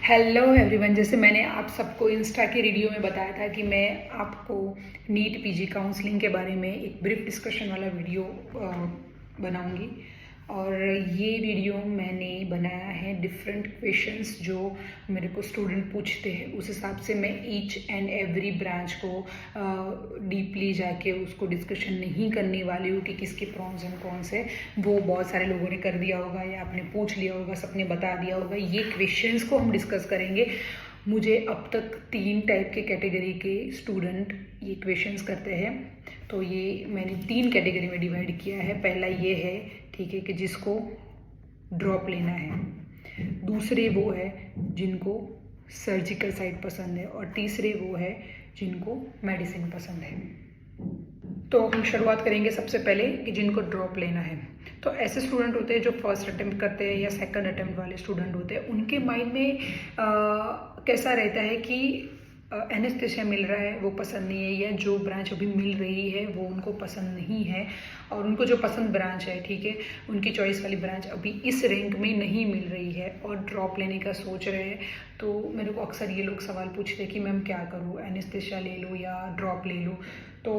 Hello everyone. जैसे मैंने आप सबको इंस्टा की वीडियो में बताया था कि मैं आपको नीट पीजी काउंसलिंग के बारे में एक ब्रीफ डिस्कशन वाला वीडियो बनाऊंगी। और ये वीडियो मैंने बनाया है डिफरेंट क्वेश्चंस जो मेरे को स्टूडेंट पूछते हैं, उस हिसाब से मैं ईच एंड एवरी ब्रांच को डीपली जाके उसको डिस्कशन नहीं करने वाली हूँ कि किसके प्रॉन्स एंड कॉन्स है। वो बहुत सारे लोगों ने कर दिया होगा या आपने पूछ लिया होगा, सबने बता दिया होगा। ये क्वेश्चंस को हम डिस्कस करेंगे। मुझे अब तक 3 टाइप के कैटेगरी के स्टूडेंट ये क्वेश्चंस करते हैं, तो ये मैंने 3 कैटेगरी में डिवाइड किया है। पहला ये है, ठीक है, कि जिसको ड्रॉप लेना है। दूसरे वो है जिनको सर्जिकल साइड पसंद है, और तीसरे वो है जिनको मेडिसिन पसंद है। तो हम शुरुआत करेंगे सबसे पहले कि जिनको ड्रॉप लेना है। तो ऐसे स्टूडेंट होते हैं जो फर्स्ट अटेम्प्ट करते हैं या सेकंड अटेम्प्ट वाले स्टूडेंट होते हैं। उनके माइंड में कैसा रहता है कि एनेस्थेसिया मिल रहा है वो पसंद नहीं है, या जो ब्रांच अभी मिल रही है वो उनको पसंद नहीं है, और उनको जो पसंद ब्रांच है, ठीक है, उनकी चॉइस वाली ब्रांच अभी इस रैंक में नहीं मिल रही है और ड्रॉप लेने का सोच रहे हैं। तो मेरे को अक्सर ये लोग सवाल पूछते हैं कि मैम क्या करूँ, एनेस्थेसिया ले लूँ या ड्रॉप ले लूँ। तो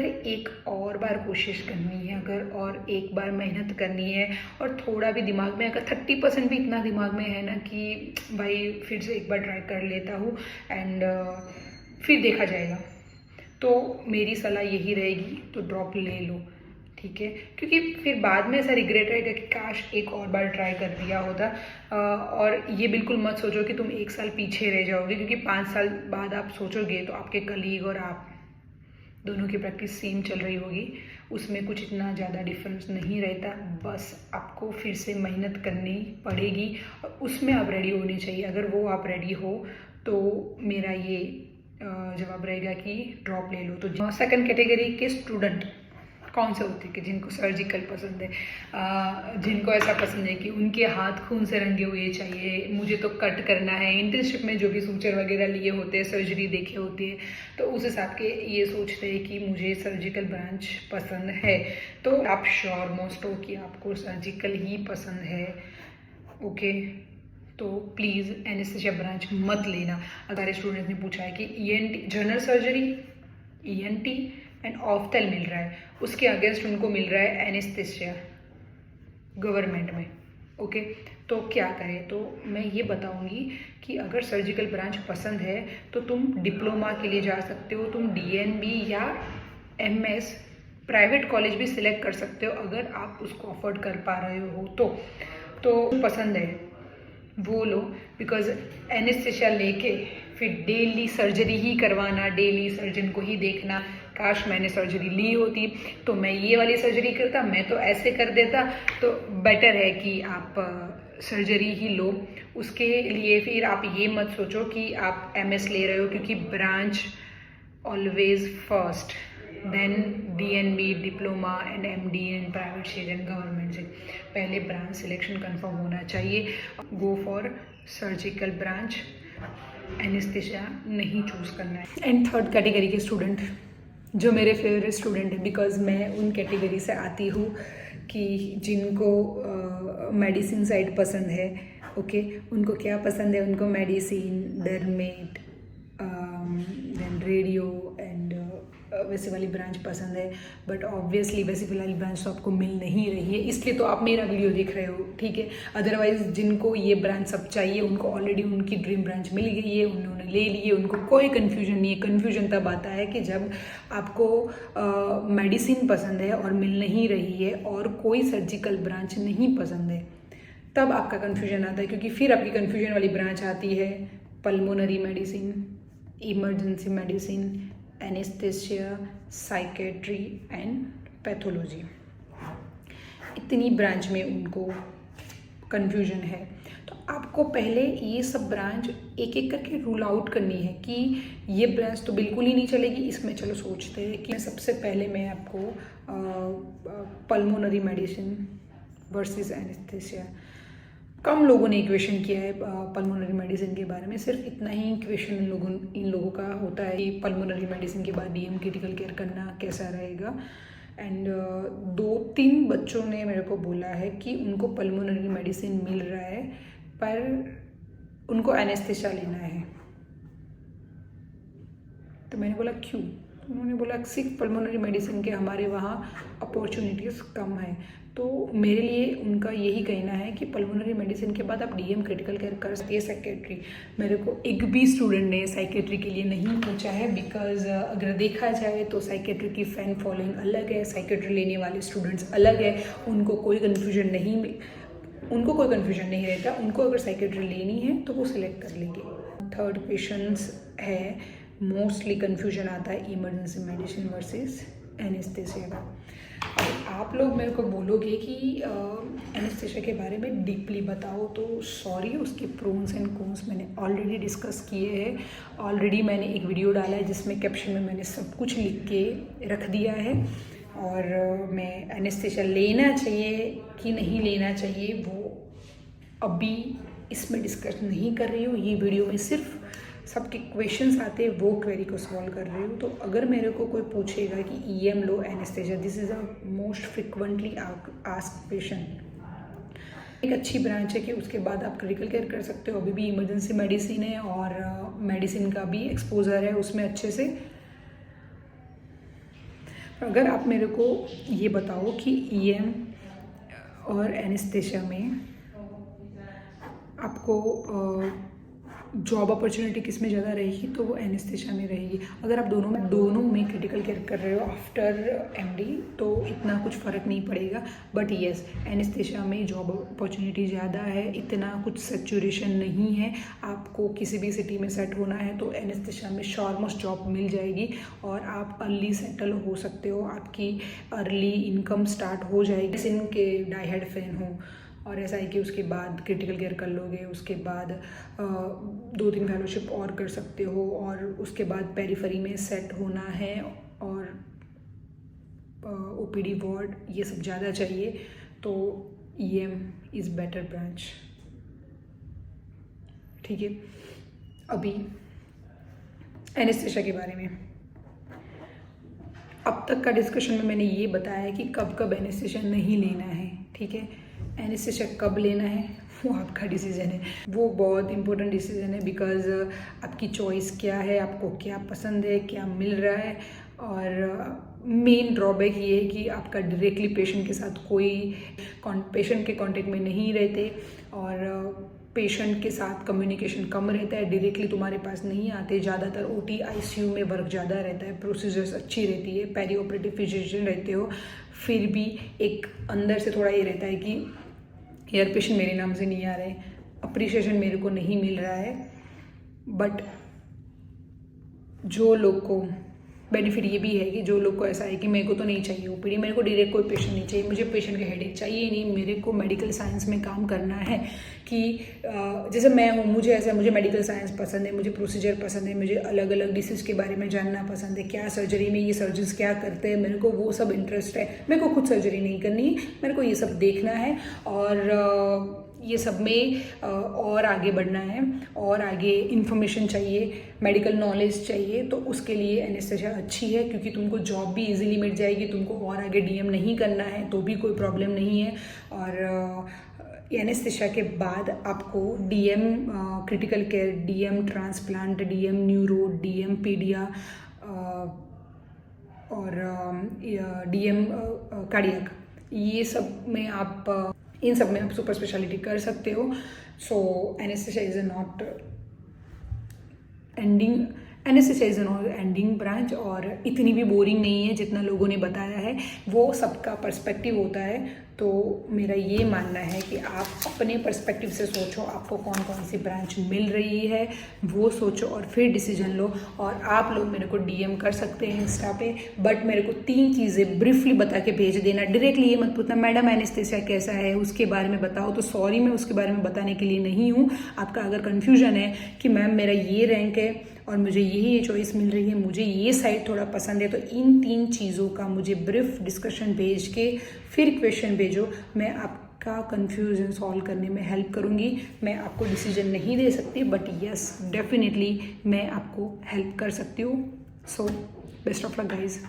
एक और बार कोशिश करनी है अगर, और एक बार मेहनत करनी है, और थोड़ा भी दिमाग में अगर 30% भी इतना दिमाग में है ना कि भाई फिर से एक बार ट्राई कर लेता हूँ एंड फिर देखा जाएगा, तो मेरी सलाह यही रहेगी, तो ड्रॉप ले लो, ठीक है। क्योंकि फिर बाद में ऐसा रिग्रेट रहेगा कि काश एक और बार ट्राई कर दिया होता। और ये बिल्कुल मत सोचो कि तुम 1 साल पीछे रह जाओगे, क्योंकि 5 साल बाद आप सोचोगे तो आपके कलीग और आप दोनों की प्रैक्टिस सेम चल रही होगी, उसमें कुछ इतना ज़्यादा डिफरेंस नहीं रहता। बस आपको फिर से मेहनत करनी पड़ेगी और उसमें आप रेडी होने चाहिए। अगर वो आप रेडी हो तो मेरा ये जवाब रहेगा कि ड्रॉप ले लो। तो सेकंड कैटेगरी के स्टूडेंट कौन से होते हैं कि जिनको सर्जिकल पसंद है, जिनको ऐसा पसंद है कि उनके हाथ खून से रंगे हुए चाहिए, मुझे तो कट करना है। इंटर्नशिप में जो भी सूचर वगैरह लिए होते हैं, सर्जरी देखे होती है, तो उस हिसाब के ये सोचते हैं कि मुझे सर्जिकल ब्रांच पसंद है। तो आप श्योर मोस्ट हो कि आपको सर्जिकल ही पसंद है, ओके। तो प्लीज़ एनेस्थेसिया ब्रांच मत लेना। अगर स्टूडेंट ने पूछा है कि ENT general surgery, ENT and ophthal मिल रहा है, उसके अगेंस्ट उनको मिल रहा है एनेस्थेसिया गवर्नमेंट में, ओके, तो क्या करें। तो मैं ये बताऊंगी कि अगर सर्जिकल ब्रांच पसंद है तो तुम डिप्लोमा के लिए जा सकते हो, तुम DNB या MS प्राइवेट कॉलेज भी सिलेक्ट कर सकते हो अगर आप उसको अफोर्ड कर पा रहे हो। तो पसंद है वो लो, बिकॉज एनेस्थेसिया लेके फिर डेली सर्जरी ही करवाना, डेली सर्जन को ही देखना, काश मैंने सर्जरी ली होती तो मैं ये वाली सर्जरी करता, मैं तो ऐसे कर देता। तो बेटर है कि आप सर्जरी ही लो। उसके लिए फिर आप ये मत सोचो कि आप MS ले रहे हो, क्योंकि branch always first, then DNB diploma and MD in private से एंड गवर्नमेंट से। पहले ब्रांच सिलेक्शन कंफर्म होना चाहिए। Go for surgical branch, anaesthesia नहीं चूज करना है। एंड थर्ड कैटेगरी के स्टूडेंट जो मेरे फेवरेट स्टूडेंट है, बिकॉज मैं उन कैटेगरी से आती हूँ कि जिनको मेडिसिन साइड पसंद है, ओके। उनको क्या पसंद है, उनको medicine, derma, then radio and वैसे वाली ब्रांच पसंद है। बट ऑब्वियसली वैसी वाली ब्रांच तो आपको मिल नहीं रही है, इसलिए तो आप मेरा वीडियो देख रहे हो, ठीक है। अदरवाइज जिनको ये ब्रांच सब चाहिए उनको ऑलरेडी उनकी ड्रीम ब्रांच मिल गई है, उन्होंने ले ली है, उनको कोई कन्फ्यूजन नहीं है। कन्फ्यूजन तब आता है कि जब आपको मेडिसिन पसंद है और मिल नहीं रही है और कोई सर्जिकल ब्रांच नहीं पसंद है, तब आपका कन्फ्यूजन आता है। क्योंकि फिर आपकी कन्फ्यूजन वाली ब्रांच आती है pulmonary medicine, emergency medicine, anaesthesia, psychiatry and pathology. इतनी ब्रांच में उनको कन्फ्यूजन है। तो आपको पहले ये सब ब्रांच एक एक करके रूल आउट करनी है कि ये ब्रांच तो बिल्कुल ही नहीं चलेगी, इसमें चलो सोचते हैं कि सबसे पहले मैं आपको पल्मोनरी मेडिसिन वर्सेस एनेस्थेसिया। कम लोगों ने इक्वेशन किया है पल्मोनरी मेडिसिन के बारे में, सिर्फ इतना ही इक्वेशन इन लोगों का होता है कि पल्मोनरी मेडिसिन के बाद DM क्रिटिकल केयर करना कैसा रहेगा। एंड 2-3 बच्चों ने मेरे को बोला है कि उनको पल्मोनरी मेडिसिन मिल रहा है पर उनको एनेस्थेसिया लेना है। तो मैंने बोला क्यों? उन्होंने बोला सिर्फ पल्मोनरी मेडिसिन के हमारे वहाँ अपॉर्चुनिटीज़ कम है। तो मेरे लिए उनका यही कहना है कि पल्मोनरी मेडिसिन के बाद आप डीएम क्रिटिकल केयर कर सकते हैं साइकेट्री। मेरे को एक भी स्टूडेंट ने साइकेट्री के लिए नहीं पूछा है, बिकॉज अगर देखा जाए तो साइकेट्री की फैन फॉलोइंग अलग है, साइकेट्री लेने वाले स्टूडेंट्स अलग है, उनको कोई कन्फ्यूजन नहीं रहता। उनको अगर साइकेट्री लेनी है तो वो सिलेक्ट कर लेंगे। थर्ड पेशेंट्स है, मोस्टली कन्फ्यूजन आता है इमरजेंसी मेडिसिन वर्सेस एनेस्थेसिया का। अब आप लोग मेरे को बोलोगे कि एनेस्थेसिया के बारे में डीपली बताओ, तो सॉरी, उसके प्रोन्स एंड कॉन्स मैंने ऑलरेडी डिस्कस किए हैं। ऑलरेडी मैंने एक वीडियो डाला है जिसमें कैप्शन में मैंने सब कुछ लिख के रख दिया है। और मैं एनेस्थेसिया लेना चाहिए कि नहीं लेना चाहिए वो अभी इसमें डिस्कस नहीं कर रही हूँ। ये वीडियो में सिर्फ सबके क्वेश्चंस आते हैं, वो क्वेरी को सॉल्व कर रही हूँ। तो अगर मेरे को कोई पूछेगा कि EM low anaesthesia, this is a most frequently asked question. एक अच्छी ब्रांच है कि उसके बाद आप क्रिटिकल केयर कर सकते हो। अभी भी इमरजेंसी मेडिसिन है और मेडिसिन का भी एक्सपोजर है उसमें अच्छे से। अगर आप मेरे को ये बताओ कि ईएम और एनेस्थेसिया में आपको जॉब अपॉर्चुनिटी किस में ज़्यादा रहेगी, तो वो एनेस्थेसिया में रहेगी। अगर आप दोनों में क्रिटिकल केयर कर रहे हो आफ्टर एमडी तो इतना कुछ फ़र्क नहीं पड़ेगा। बट येस, एनेस्थेसिया में जॉब अपॉर्चुनिटी ज़्यादा है, इतना कुछ सैचुरेशन नहीं है। आपको किसी भी सिटी में सेट होना है तो एनेस्थेसिया में शॉर्मोस्ट जॉब मिल जाएगी और आप अर्ली सेटल हो सकते हो, आपकी अर्ली इनकम स्टार्ट हो जाएगी। इनके डाई हार्ड फैन हो और ऐसा है कि उसके बाद क्रिटिकल केयर कर लोगे, उसके बाद 2-3 फेलोशिप और कर सकते हो और उसके बाद पेरिफेरी में सेट होना है और ओपीडी वार्ड ये सब ज़्यादा चाहिए, तो ईएम इज़ बेटर ब्रांच। ठीक है, अभी एनेस्थेसिया के बारे में अब तक का डिस्कशन में मैंने ये बताया कि कब कब एनेस्थेसिया नहीं लेना है। ठीक है, एनेस्थेसिया कब लेना है वो आपका डिसीजन है, वो बहुत इंपॉर्टेंट डिसीजन है। बिकॉज आपकी चॉइस क्या है, आपको क्या पसंद है, क्या मिल रहा है। और मेन ड्रॉबैक ये है कि आपका डायरेक्टली पेशेंट के साथ पेशेंट के कांटेक्ट में नहीं रहते और पेशेंट के साथ कम्युनिकेशन कम रहता है, डायरेक्टली तुम्हारे पास नहीं आते। ज़्यादातर ओटी आईसीयू में वर्क ज़्यादा रहता है, प्रोसीजर्स अच्छी रहती है, पेरी ऑपरेटिव फिजिशियन रहते हो, फिर भी एक अंदर से थोड़ा ये रहता है कि यार पेशेंट मेरे नाम से नहीं आ रहे, अप्रिशिएशन मेरे को नहीं मिल रहा है। बट जो लोग को बेनिफिट ये भी है कि जो लोग को ऐसा है कि मेरे को तो नहीं चाहिए ओपीडी, मेरे को डायरेक्ट कोई पेशेंट नहीं चाहिए, मुझे पेशेंट का हेडेक चाहिए नहीं, मेरे को मेडिकल साइंस में काम करना है। कि जैसे मैं हूँ, मुझे मेडिकल साइंस पसंद है, मुझे प्रोसीजर पसंद है, मुझे अलग अलग डिसीज़ के बारे में जानना पसंद है, क्या सर्जरी में ये सर्जन्स क्या करते हैं, मेरे को वो सब इंटरेस्ट है। मेरे को खुद सर्जरी नहीं करनी है, मेरे को ये सब देखना है और ये सब में और आगे बढ़ना है और आगे इन्फॉर्मेशन चाहिए, मेडिकल नॉलेज चाहिए। तो उसके लिए एनेस्थेसिया अच्छी है क्योंकि तुमको जॉब भी इजीली मिल जाएगी, तुमको और आगे डीएम नहीं करना है तो भी कोई प्रॉब्लम नहीं है। और एनेस्थेसिया के बाद आपको DM critical care, DM transplant, DM neuro, DM paedia और डीएम कार्डियक, ये सब में आप इन सब में आप सुपर स्पेशलिटी कर सकते हो। So anaesthesia is not ending branch और इतनी भी बोरिंग नहीं है जितना लोगों ने बताया है, वो सबका पर्सपेक्टिव होता है। तो मेरा ये मानना है कि आप अपने पर्सपेक्टिव से सोचो, आपको कौन कौन सी ब्रांच मिल रही है वो सोचो और फिर डिसीजन लो। और आप लोग मेरे को डीएम कर सकते हैं इंस्टा पे, बट मेरे को 3 चीज़ें ब्रीफली बता के भेज देना। डायरेक्टली ये मत पूछना मैडम एनेस्थेसिया कैसा है, उसके बारे में बताओ। तो सॉरी, मैं उसके बारे में बताने के लिए नहीं हूँ। आपका अगर कन्फ्यूजन है कि मैम मेरा ये रैंक है और मुझे यही चॉइस मिल रही है, मुझे ये साइड थोड़ा पसंद है, तो इन 3 चीज़ों का मुझे ब्रीफ डिस्कशन भेज के फिर क्वेश्चन भेजो। मैं आपका कन्फ्यूजन सॉल्व करने में हेल्प करूँगी। मैं आपको डिसीजन नहीं दे सकती, बट यस डेफिनेटली मैं आपको हेल्प कर सकती हूँ। So best of luck guys.